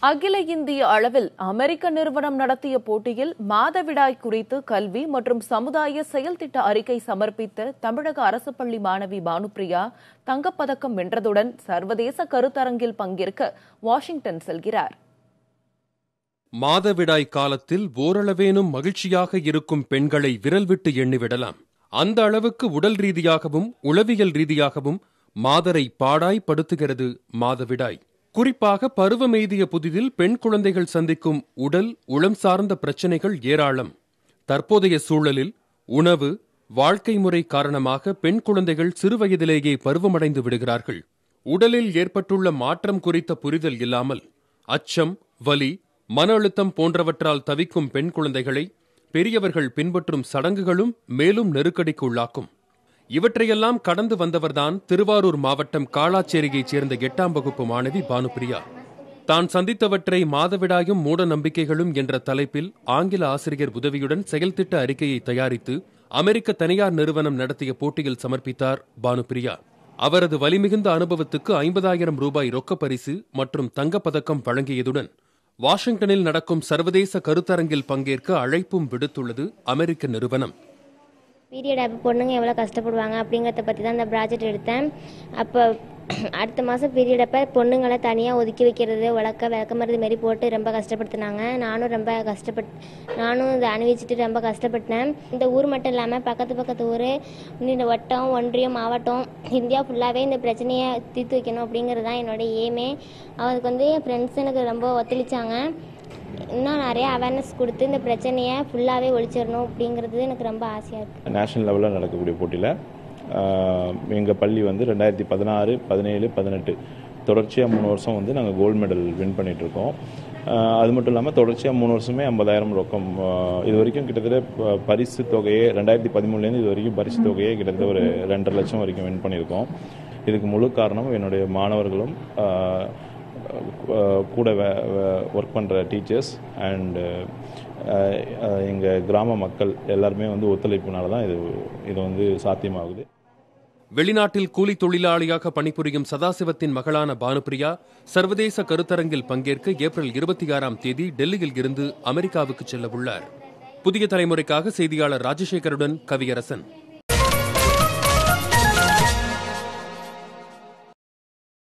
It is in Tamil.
அகில இந்திய அளவில் அமெரிக்க நிறுவனம் நடத்திய போட்டியில் மாதவிடாய் குறித்து கல்வி மற்றும் சமுதாய செயல்திட்ட அறிக்கை சமர்ப்பித்த தமிழக அரசு பள்ளி மாணவி பானுப்பிரியா தங்கப்பதக்கம் வென்றதுடன் சர்வதேச கருத்தரங்கில் பங்கேற்க வாஷிங்டன் செல்கிறார். மாதவிடாய் காலத்தில் ஓரளவேனும் மகிழ்ச்சியாக இருக்கும் பெண்களை விரல் விட்டு எண்ணிவிடலாம். அந்த அளவுக்கு உடல் ரீதியாகவும் உளவியல் ரீதியாகவும் மாதரை பாடாய்படுத்துகிறது மாதவிடாய். குறிப்பாக பருவமெய்திய புதிதில் பெண் குழந்தைகள் சந்திக்கும் உடல் உளம் சார்ந்த பிரச்சினைகள் ஏராளம். தற்போதைய சூழலில் உணவு, வாழ்க்கை முறை காரணமாக பெண் குழந்தைகள் சிறுவயதிலேயே பருவமடைந்து விடுகிறார்கள். உடலில் ஏற்பட்டுள்ள மாற்றம் குறித்த புரிதல் இல்லாமல் அச்சம், வலி, மன அழுத்தம் போன்றவற்றால் தவிக்கும் பெண் குழந்தைகளை பெரியவர்கள் பின்பற்றும் சடங்குகளும் மேலும் நெருக்கடிக்கு உள்ளாக்கும். இவற்றையெல்லாம் கடந்து வந்தவர்தான் திருவாரூர் மாவட்டம் காளாச்சேரியைச் சேர்ந்த 8ஆம் வகுப்பு மாணவி பானுப்பிரியா. தான் சந்தித்தவற்றை மாதவிடாயும் மூட நம்பிக்கைகளும் என்ற தலைப்பில் ஆங்கில ஆசிரியர் உதவியுடன் செயல்திட்ட அறிக்கையை தயாரித்து அமெரிக்க தனியார் நிறுவனம் நடத்திய போட்டியில் சமர்ப்பித்தார் பானுப்பிரியா. அவரது வலிமிகுந்த அனுபவத்துக்கு 50,000 ரூபாய் ரொக்கப் பரிசு மற்றும் தங்கப்பதக்கம் வழங்கியதுடன் வாஷிங்டனில் நடக்கும் சர்வதேச கருத்தரங்கில் பங்கேற்க அழைப்பும் விடுத்துள்ளது அமெரிக்க நிறுவனம். பீரியட் அப்போ பொண்ணுங்க எவ்வளோ கஷ்டப்படுவாங்க அப்படிங்கிறத பற்றி தான் இந்த ப்ராஜெக்ட் எடுத்தேன். அப்போ அடுத்த மாதம் பீரியட் அப்போ பொண்ணுங்களை தனியாக ஒதுக்கி வைக்கிறது, விளக்கமருந்து மாரி போட்டு ரொம்ப கஷ்டப்படுத்தினாங்க. நானும் இதை அணிவிச்சிட்டு ரொம்ப கஷ்டப்பட்டேன். இந்த ஊர் மட்டும் இல்லாமல் பக்கத்து ஊர், இந்த வட்டம், ஒன்றியம், மாவட்டம், இந்தியா ஃபுல்லாகவே இந்த பிரச்சனையை தீர்த்து வைக்கணும் அப்படிங்கிறது தான் என்னோடய எய்மே. அவருக்கு என் ஃப்ரெண்ட்ஸ் எனக்கு ரொம்ப ஒத்துழைச்சாங்க. இன்னும் நிறைய அவேர்னஸ் கொடுத்து இந்த பிரச்சனையை ஃபுல்லாகவே ஒழிச்சிடணும் அப்படிங்கிறது எனக்கு ரொம்ப ஆசையாக இருக்குது. நேஷனல் லெவலில் நடக்கக்கூடிய போட்டியில் எங்கள் பள்ளி 2016, 17, 18 தொடர்ச்சியாக 3 வருஷம் நாங்கள் கோல்டு மெடல் வின் பண்ணிகிட்ருக்கோம். அது மட்டும் இல்லாமல் தொடர்ச்சியாக 3 வருஷமே 50,000 ரொக்கம். இது வரைக்கும் கிட்டத்தட்ட பரிசு தொகையே 2013 இது வரைக்கும் பரிசு தொகையே கிட்டத்தட்ட ஒரு 2.5 லட்சம் வரைக்கும் வின் பண்ணியிருக்கோம். இதுக்கு முழு காரணம் என்னுடைய மாணவர்களும் கூட ஒர்க் பண்ணுற டீச்சர்ஸ் அண்டு எங்கள் கிராம மக்கள் எல்லாருமே ஒத்துழைப்புனால தான் இது சாத்தியமாகுது. வெளிநாட்டில் கூலி தொழிலாளியாக பணிபுரியும் சதாசிவத்தின் மகளான பானுப்பிரியா சர்வதேச கருத்தரங்கில் பங்கேற்க ஏப்ரல் 26ஆம் தேதி டெல்லியில் இருந்து அமெரிக்காவுக்கு செல்ல உள்ளார். புதிய தலைமுறைக்காக செய்தியாளர் ராஜசேகருடன் கவியரசன்.